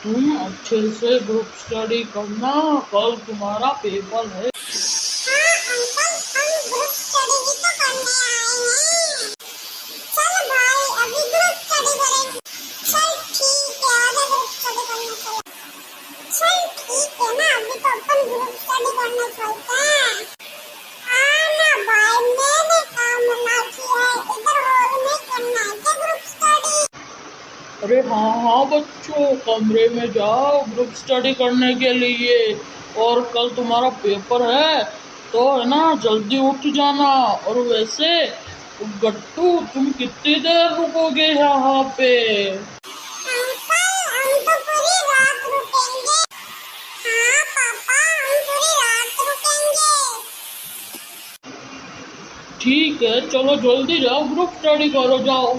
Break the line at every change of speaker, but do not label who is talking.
तुम अच्छे से ग्रुप स्टडी करना, कल तुम्हारा पेपर है।
हाँ अंकल, हम ग्रुप स्टडी भी तो करने आए हैं। चल भाई अभी ग्रुप स्टडी करेंगे। चल ठीक है, आजा ग्रुप स्टडी करने चलो। चल ठीक है ना, अभी तो अपन ग्रुप स्टडी करने चलते हैं। आना भाई, मैंने काम ना किया है, इधर हॉल में करना है क्या ग्रुप स्टडी?
अरे हाँ हाँ बच्चों, कमरे में जाओ ग्रुप स्टडी करने के लिए। और कल तुम्हारा पेपर है तो है ना, जल्दी उठ जाना। और वैसे गट्टू, तुम कितनी देर रुकोगे यहाँ पे?
अंकल हम तो पूरी रात रुकेंगे। हाँ पापा, हम पूरी रात रुकेंगे।
ठीक है, चलो जल्दी जाओ, ग्रुप स्टडी करो, जाओ।